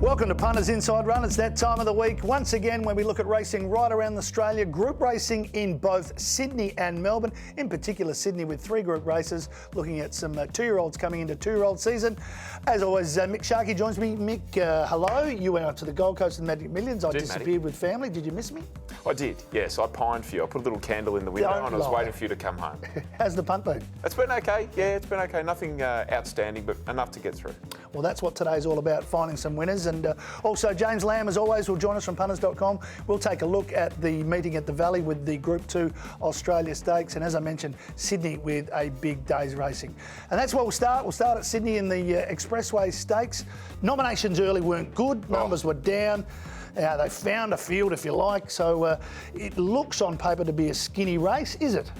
Welcome to Punters Inside Run. It's that time of the week once again when we look at racing right around Australia. Group racing in both Sydney and Melbourne, in particular Sydney with 3 group races, looking at some 2-year-olds coming into 2-year-old season. As always, Mick Sharkie joins me. Mick, hello. You went out to the Gold Coast and Magic Millions. I disappeared with family. Did you miss me? I did, yes. I pined for you. I put a little candle in the window and I was waiting for you to come home. How's the punt been? It's been okay. Yeah, it's been okay. Nothing outstanding, but enough to get through. Well, that's what today's all about, finding some winners. And also, James Lamb, as always, will join us from punters.com. We'll take a look at the meeting at the Valley with the Group 2 Australia Stakes. And as I mentioned, Sydney with a big day's racing. And that's where we'll start. We'll start at Sydney in the Expressway Stakes. Nominations early weren't good. Numbers were down. They found a field, if you like. So it looks on paper to be a skinny race, is it?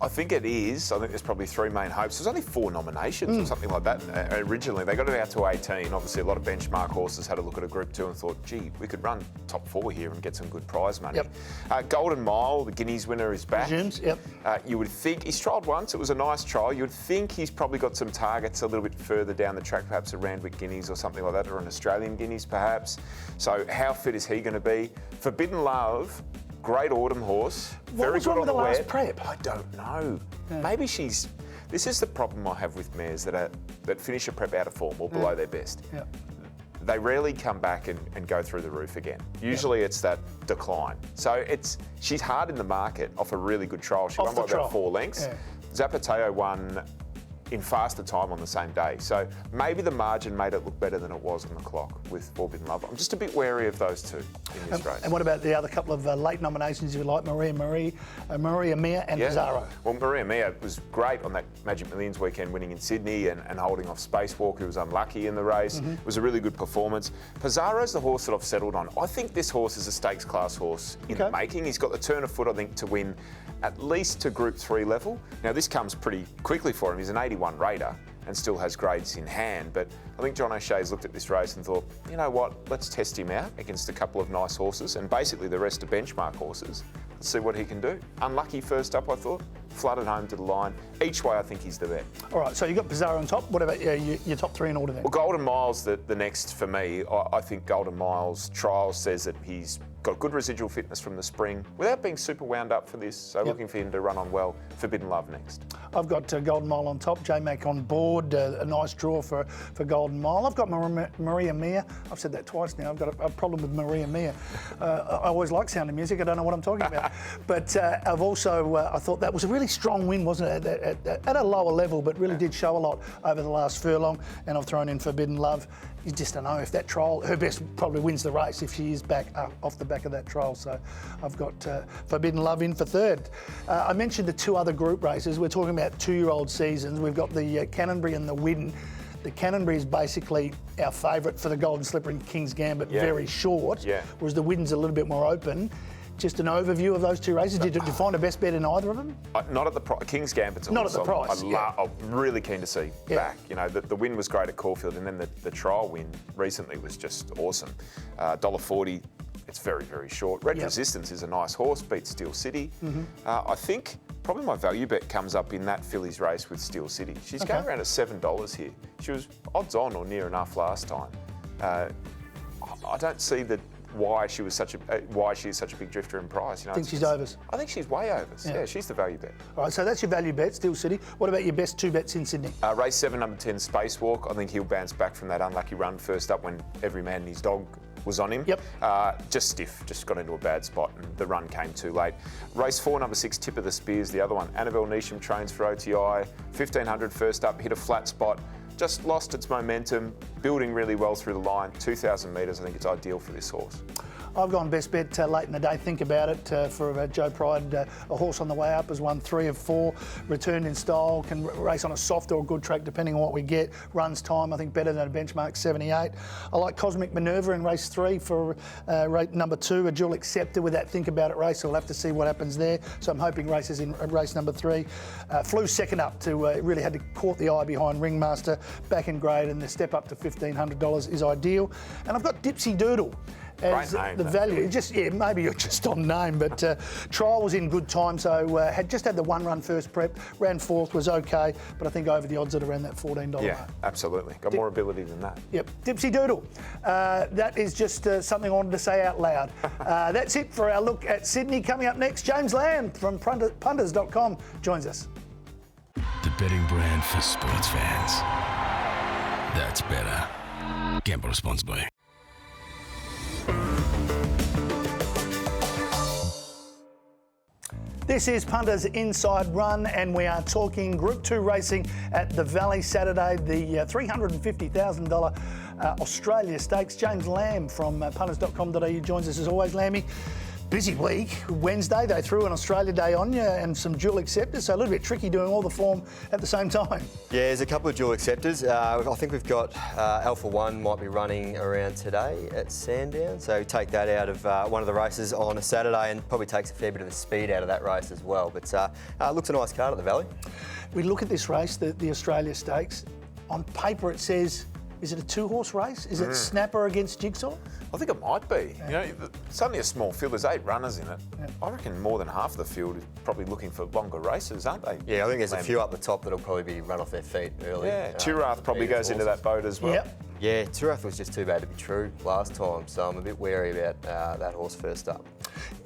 I think it is. I think there's probably 3 main hopes. There's only 4 nominations or something like that. Originally, they got it out to 18. Obviously, a lot of benchmark horses had a look at a Group 2 and thought, gee, we could run top 4 here and get some good prize money. Yep. Golden Mile, the Guineas winner, is back. Resumes, yep. You would think, he's trialled once. It was a nice trial. You would think he's probably got some targets a little bit further down the track, perhaps a Randwick Guineas or something like that, or an Australian Guineas perhaps. So how fit is he going to be? Forbidden Love, great autumn horse. What was wrong with the last prep? I don't know. Yeah. Maybe she's... This is the problem I have with mares that finish a prep out of form or below their best. Yeah. They rarely come back and go through the roof again. Usually it's that decline. So she's hard in the market off a really good trial. She won by about 4 lengths. Yeah. Zapateo won in faster time on the same day. So maybe the margin made it look better than it was on the clock with Forbidden Love. I'm just a bit wary of those 2 in this race. And what about the other couple of late nominations, if you like, Maria Mia and Pizarro? Well, Maria Mia was great on that Magic Millions weekend, winning in Sydney and holding off Spacewalk, who was unlucky in the race. It was a really good performance. Pizarro's the horse that I've settled on. I think this horse is a stakes class horse in the making. He's got the turn of foot, I think, to win at least to Group 3 level. Now, this comes pretty quickly for him. He's an 81 raider and still has grades in hand, but I think John O'Shea's looked at this race and thought, you know what, let's test him out against a couple of nice horses and basically the rest are benchmark horses. Let's see what he can do. Unlucky first up, I thought. Flooded home to the line. Each way, I think he's the bet. All right, so you've got Pizarro on top. What about your top 3 in order then? Well, Golden Mile's the next for me. I think Golden Mile's trial says that he's got good residual fitness from the spring without being super wound up for this. So looking for him to run on well. Forbidden Love next. I've got Golden Mile on top. J-Mac on board. A nice draw for Golden Mile. I've got Maria Mia. I've said that twice now. I've got a problem with Maria Mia. I always like sounding music. I don't know what I'm talking about. But I've also, I thought that was a really strong win, wasn't it? At a lower level, but really did show a lot over the last furlong. And I've thrown in Forbidden Love. You just don't know if that trial, her best probably wins the race if she is back up off the back of that trial. So I've got Forbidden Love in for 3rd. I mentioned the 2 other group races. We're talking about 2-year-old seasons. We've got the Canonbury and the Widden. The Canonbury is basically our favourite for the Golden Slipper and King's Gambit, very short, whereas the Widden's a little bit more open. Just an overview of those 2 races. Did you find a best bet in either of them? Not at the price. King's Gambit's not at the price. I'm really keen to see back. You know, the win was great at Caulfield, and then the trial win recently was just awesome. $1.40. It's very, very short. Red Resistance is a nice horse. Beats Steel City. I think probably my value bet comes up in that fillies race with Steel City. She's going around at $7 here. She was odds on or near enough last time. I don't see why she is such a big drifter in price. You know, I think she's overs. I think she's way overs. Yeah, she's the value bet. All right, so that's your value bet, Steel City. What about your best 2 bets in Sydney? Race 7, number 10, Spacewalk. I think he'll bounce back from that unlucky run first up when every man and his dog was on him. Just stiff, just got into a bad spot and the run came too late. Race 4, number 6, Tip of the Spears, the other one. Annabelle Neesham trains for OTI. 1500 first up, hit a flat spot. Just lost its momentum, building really well through the line. 2,000 metres, I think it's ideal for this horse. I've gone best bet late in the day. Think about it for Joe Pride. A horse on the way up has won 3 of 4. Returned in style. Can race on a soft or a good track depending on what we get. Runs time, I think, better than a benchmark 78. I like Cosmic Minerva in race 3 for rate number 2. A dual acceptor with that Think About It race. So we'll have to see what happens there. So I'm hoping races in race number 3. Flew second up to really had to caught the eye behind Ringmaster. Back in grade, and the step up to $1,500 is ideal. And I've got Dipsy Doodle. as Great name, the though. value. Maybe you're just on name, but trial was in good time, so had the one run first prep, ran fourth, was okay, but I think over the odds at around that $14 Yeah, mark. absolutely. Got more ability than that. Yep, Dipsy Doodle. That is just something I wanted to say out loud. That's it for our look at Sydney. Coming up next, James Lamb from Punters.com joins us. The betting brand for sports fans. That's better. Gamble responsibly. This is Punters Inside Run, and we are talking Group 2 racing at the Valley Saturday, the $350,000 Australia Stakes. James Lamb from punters.com.au joins us as always. Lammy, busy week. Wednesday they threw an Australia Day on you and some dual acceptors, so a little bit tricky doing all the form at the same time. Yeah, there's a couple of dual acceptors. I think we've got Alpha One might be running around today at Sandown, so take that out of one of the races on a Saturday and probably takes a fair bit of the speed out of that race as well. But looks a nice card at the Valley. We look at this race, the Australia Stakes. On paper it says, is it a two-horse race? Is it Snapper against Jigsaw? I think it might be. You know, it's only a small field. There's 8 runners in it. Yeah. I reckon more than half of the field is probably looking for longer races, aren't they? Yeah, I think there's a few up the top that'll probably be run off their feet early. Yeah, Turath probably goes into that boat as well. Yep. Yeah, Turath was just too bad to be true last time, so I'm a bit wary about that horse first up.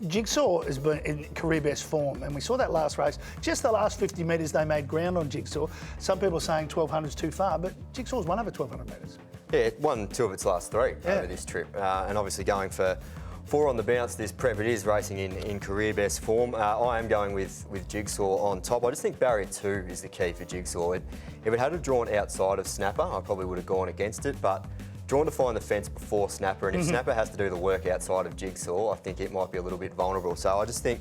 Jigsaw has been in career best form, and we saw that last race. Just the last 50 metres they made ground on Jigsaw. Some people are saying 1,200 is too far, but Jigsaw's won over 1,200 metres. Yeah, it won 2 of its last 3 over this trip, and obviously going for 4 on the bounce this prep. It is racing in career best form. I am going with Jigsaw on top. I just think barrier 2 is the key for Jigsaw. If it had drawn outside of Snapper, I probably would have gone against it, but drawn to find the fence before Snapper, and if Snapper has to do the work outside of Jigsaw, I think it might be a little bit vulnerable. So I just think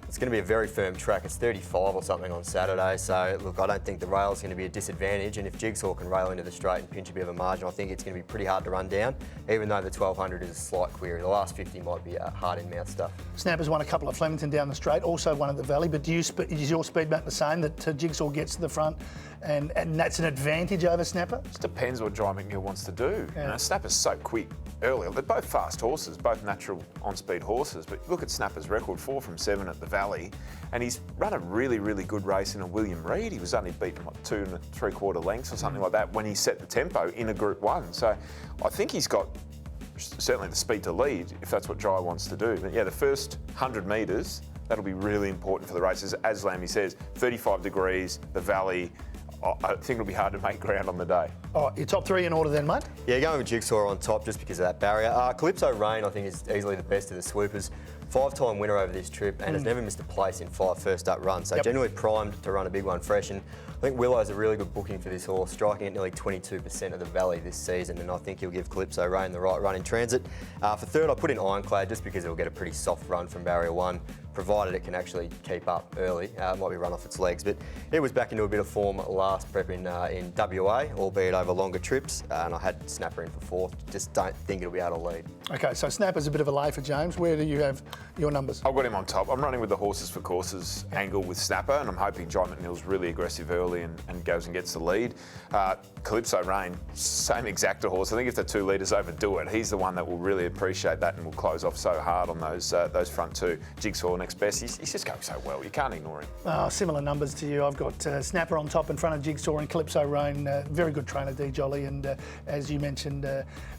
it's going to be a very firm track. It's 35 or something on Saturday, so look, I don't think the rail's going to be a disadvantage, and if Jigsaw can rail into the straight and pinch a bit of a margin, I think it's going to be pretty hard to run down, even though the 1,200 is a slight query. The last 50 might be hard in mouth stuff. Snapper's won a couple at Flemington down the straight, also one at the Valley, but is your speed map the same, that Jigsaw gets to the front and that's an advantage over Snapper? It depends what Jai McNeil wants to do. You know, Snapper's so quick earlier. They're both fast horses, both natural on-speed horses, but look at Snapper's record, 4 from 7 at the Valley, and he's run a really, really good race in a William Reid. He was only beaten, 2 3/4 lengths or something like that when he set the tempo in a Group 1. So I think he's got certainly the speed to lead if that's what Jai wants to do. But yeah, the first 100 metres, that'll be really important for the races. As Lammy says, 35 degrees, the Valley. I think it'll be hard to make ground on the day. Oh, your top 3 in order then, mate? Yeah, going with Jigsaw on top just because of that barrier. Calypso Rain, I think, is easily the best of the swoopers. 5-time winner over this trip and has never missed a place in 5 first-up runs. So generally primed to run a big one fresh. And I think Willow's a really good booking for this horse, striking at nearly 22% of the Valley this season, and I think he'll give Calypso Rain the right run in transit. For third, I put in Ironclad just because it'll get a pretty soft run from barrier 1, provided it can actually keep up early. It might be run off its legs, but it was back into a bit of form last prep in WA, albeit over longer trips, and I had Snapper in for 4th. Just don't think it'll be able to lead. Okay, so Snapper's a bit of a lay for James. Where do you have your numbers? I've got him on top. I'm running with the horses for courses angle with Snapper, and I'm hoping Jai McNeil's really aggressive early and goes and gets the lead. Calypso Rain, same exact horse. I think if the 2 leaders overdo it, he's the one that will really appreciate that and will close off so hard on those front 2. Jigsaw next best. He's just going so well. You can't ignore him. Similar numbers to you. I've got Snapper on top in front of Jigsaw and Calypso Rain. Very good trainer, D Jolly, and as you mentioned,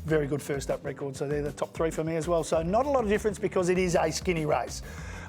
very good first up record. So they're the top 3 for me as well. So not a lot of difference because it is a skinny race.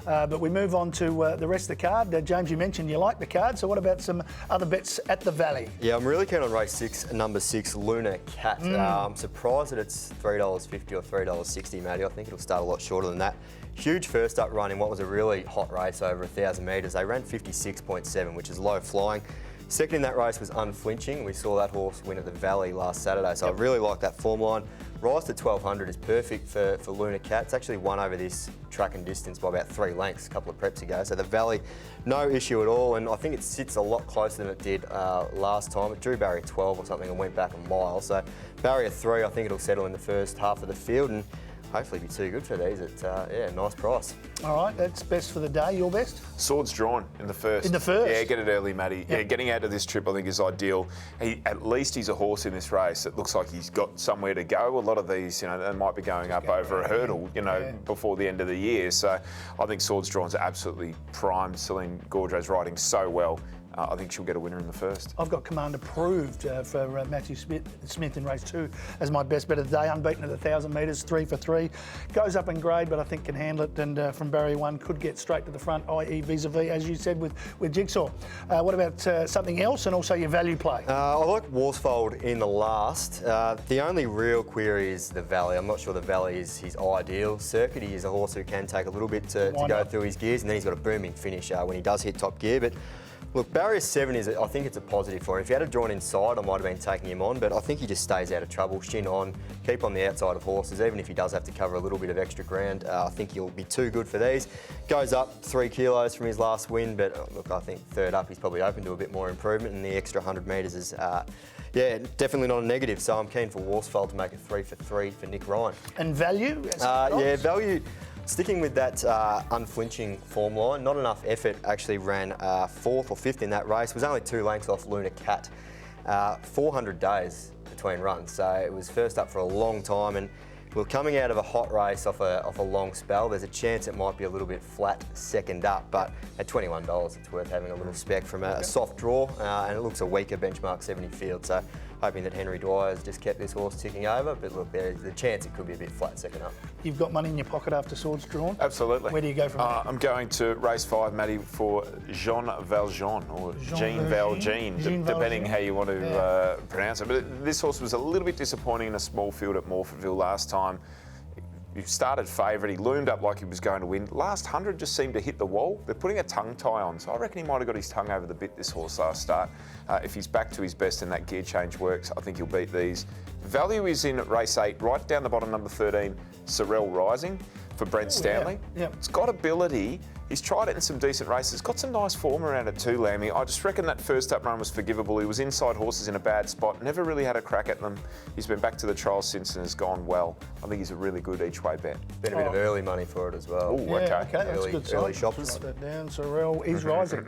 But we move on to the rest of the card. James, you mentioned you like the card, so what about some other bets at the Valley? Yeah, I'm really keen on race 6, number 6, Lunar Cat. I'm surprised that it's $3.50 or $3.60, Matty. I think it'll start a lot shorter than that. Huge first up run in what was a really hot race over 1,000 metres. They ran 56.7, which is low flying. Second in that race was Unflinching. We saw that horse win at the Valley last Saturday, so I really like that form line. Rise to 1,200 is perfect for Lunar Cat. It's actually won over this track and distance by about 3 lengths a couple of preps ago. So the Valley, no issue at all, and I think it sits a lot closer than it did last time. It drew barrier 12 or something and went back a mile. So barrier 3, I think it'll settle in the first half of the field. And hopefully be too good for these at nice price. All right, that's best for the day. Your best? Swords drawn in the first. In the first? Yeah, get it early, Matty. Yeah, getting out of this trip I think is ideal. At least he's a horse in this race. It looks like he's got somewhere to go. A lot of these, they might be going up over a hurdle, before the end of the year. So I think Swords Drawn's absolutely primed. Celine Gaudreau's riding so well. I think she'll get a winner in the first. I've got Command approved for Matthew Smith in race 2 as my best bet of the day. Unbeaten at the 1,000 metres, 3 for 3. Goes up in grade, but I think can handle it. And from barrier 1 could get straight to the front, i.e. vis-a-vis, as you said, with Jigsaw. What about something else and also your value play? I like Worsfold in the last. The only real query is the Valley. I'm not sure the Valley is his ideal circuit. He is a horse who can take a little bit to go through his gears, and then he's got a booming finish when he does hit top gear. But look, barrier 7 I think it's a positive for him. If he had it drawn inside, I might have been taking him on, but I think he just stays out of trouble. Shin on, keep on the outside of horses, even if he does have to cover a little bit of extra ground. I think he'll be too good for these. Goes up 3 kilos from his last win, but look, I think third up he's probably open to a bit more improvement, and the extra 100 metres is, definitely not a negative. So I'm keen for Worsfold to make it 3 for 3 for Nick Ryan. And value? Value. Sticking with that unflinching form line, not enough effort, actually ran 4th or 5th in that race. Was only 2 lengths off Luna Cat. 400 days between runs, so it was first up for a long time. And we're coming out of a hot race off a long spell. There's a chance it might be a little bit flat second up, but at $21, it's worth having a little spec from a soft draw, and it looks a weaker benchmark 70 field. So hoping that Henry Dwyer's just kept this horse ticking over, but look, there's the chance it could be a bit flat second up. You've got money in your pocket after Swords Drawn? Absolutely. Where do you go from there? I'm going to race 5, Matty, for Jean Valjean, or Jean Valjean, depending how you want to pronounce it. But this horse was a little bit disappointing in a small field at Morphettville last time. He started favourite, he loomed up like he was going to win. Last 100 just seemed to hit the wall. They're putting a tongue tie on, so I reckon he might have got his tongue over the bit this horse last start. If he's back to his best and that gear change works, I think he'll beat these. Value is in at race 8, right down the bottom, number 13, Sorrel Rising for Brent Stanley. Yeah. It's got ability. He's tried it in some decent races. Got some nice form around it too, Lammy. I just reckon that first up run was forgivable. He was inside horses in a bad spot. Never really had a crack at them. He's been back to the trials since and has gone well. I think he's a really good each way bet. Been a bit of early money for it as well. Oh, okay. That's a good sign. Early shoppers. Write that down. Sorrel is rising.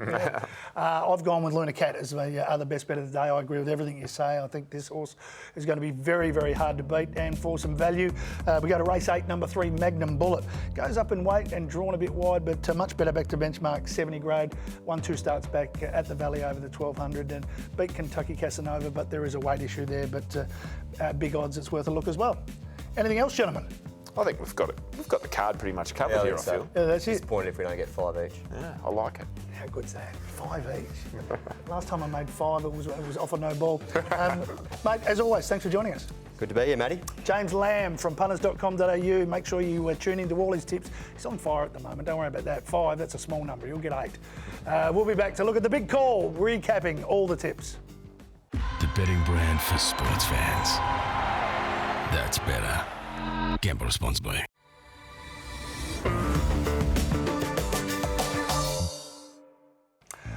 I've gone with Luna Cat as the other best bet of the day. I agree with everything you say. I think this horse is going to be very, very hard to beat. And for some value, we go to race 8, number 3, Magnum Bullet. Goes up in weight and drawn a bit wide, but much better back to benchmark. 70 grade, 1-2 starts back at the Valley over the 1200 and beat Kentucky Casanova, but there is a weight issue there, but big odds it's worth a look as well. Anything else, gentlemen? I think we've got it. We've got the card pretty much covered here, I feel. Yeah, that's it. Disappointed if we don't get 5 each. Yeah, I like it. How good's that? 5 each. Last time I made 5, it was off a no ball. Mate, as always, thanks for joining us. Good to be here, Matty. James Lamb from punters.com.au. Make sure you tune into all his tips. He's on fire at the moment. Don't worry about that. 5, that's a small number. You'll get 8. We'll be back to look at the big call, recapping all the tips. The betting brand for sports fans. That's better. Gamble responsibly.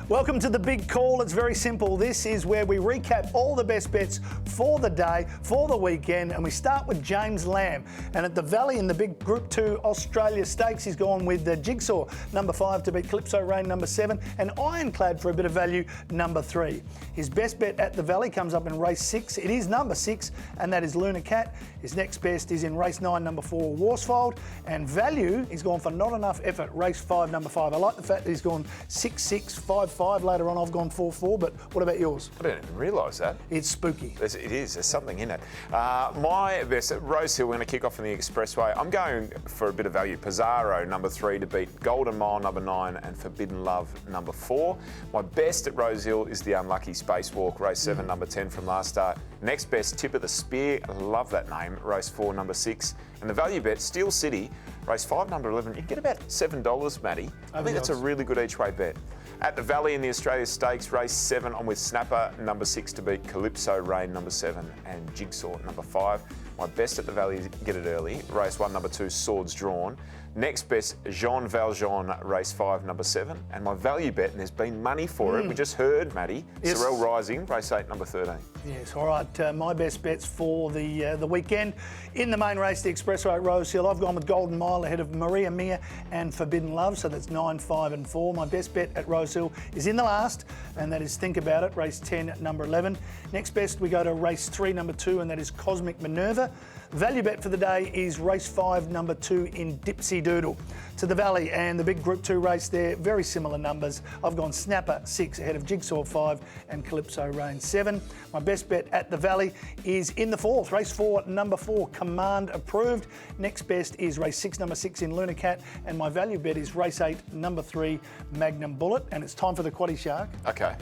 Welcome to the big call. It's very simple. This is where we recap all the best bets for the day, for the weekend, and we start with James Lamb. And at the Valley in the big Group 2 Australia Stakes, he's gone with the Jigsaw, number 5, to beat Calypso Rain, number 7, and Ironclad for a bit of value, number 3. His best bet at the Valley comes up in race 6. It is number 6, and that is Luna Cat. His next best is in race 9, number 4, Worsfold. And value, he's gone for not enough effort, race 5, number 5. I like the fact that he's gone 6-6, 5-5. Later on, I've gone 4-4, but what about yours? I didn't even realise that. It's spooky. It is. There's something in it. My best at Rosehill, we're going to kick off in the Expressway. I'm going for a bit of value. Pizarro, number 3, to beat Golden Mile, number 9, and Forbidden Love, number 4. My best at Rosehill is the unlucky Spacewalk, race 7, number 10 from last start. Next best, Tip of the Spear. I love that name. Race 4, number 6. And the value bet, Steel City, race 5, number 11. You can get about $7, Matty. I think that's a really good each way bet. At the Valley in the Australia Stakes, race 7, I'm with Snapper, number 6, to beat Calypso Rain, number 7, and Jigsaw, number 5. My best at the Valley is get it early. Race 1, number 2, Swords Drawn, Next best, Jean Valjean, race 5, number 7. And my value bet, and there's been money for it. We just heard, Matty. Yes. Sorrel Rising, race 8, number 13. Yes, all right. My best bets for the weekend. In the main race, the Expressway at Rosehill, I've gone with Golden Mile ahead of Maria Mia and Forbidden Love, so that's 9, 5 and 4. My best bet at Rosehill is in the last, and that is Think About It, race 10, number 11. Next best, we go to race 3, number 2, and that is Cosmic Minerva. Value bet for the day is race 5, number 2 in Dipsy Doodle. To the Valley and the big Group 2 race there, very similar numbers. I've gone Snapper 6 ahead of Jigsaw 5 and Calypso Rain 7. My best bet at the Valley is in the 4th, race 4, number 4, Command Approved. Next best is race 6, number 6 in Lunacat, and my value bet is race 8, number 3, Magnum Bullet. And it's time for the Quaddie Shark. Okay.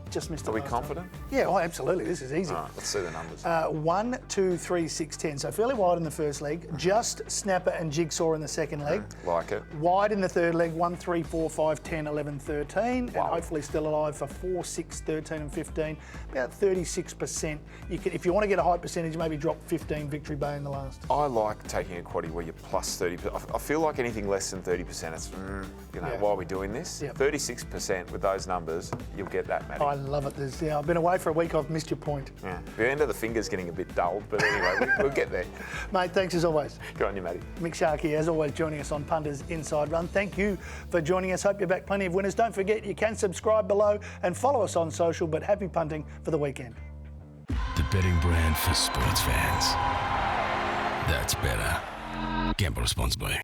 Just missed it. Are we last confident? time. Yeah, oh, absolutely. This is easy. All right, let's see the numbers. 1, 2, 3, 6, 10. So fairly wide in the first leg. Just Snapper and Jigsaw in the second leg. Like it. Wide in the third leg. 1, 3, 4, 5, 10, 11, 13. Wow. And hopefully still alive for 4, 6, 13 and 15. About 36%. You can, if you want to get a high percentage, maybe drop 15 Victory Bay in the last. I like taking a quaddie where you're plus 30%. I feel like anything less than 30%, it's, why are we doing this? Yep. 36% with those numbers, you'll get that, Matty. I love it. I've been away for a week. I've missed your point. Yeah. The end of the finger's getting a bit dulled, but anyway, we'll get there. Mate, thanks as always. Go on you, Matty. Mick Sharkie, as always, joining us on Punters Inside Run. Thank you for joining us. Hope you're back plenty of winners. Don't forget, you can subscribe below and follow us on social, but happy punting for the weekend. The betting brand for sports fans. That's better. Gamble responsibly.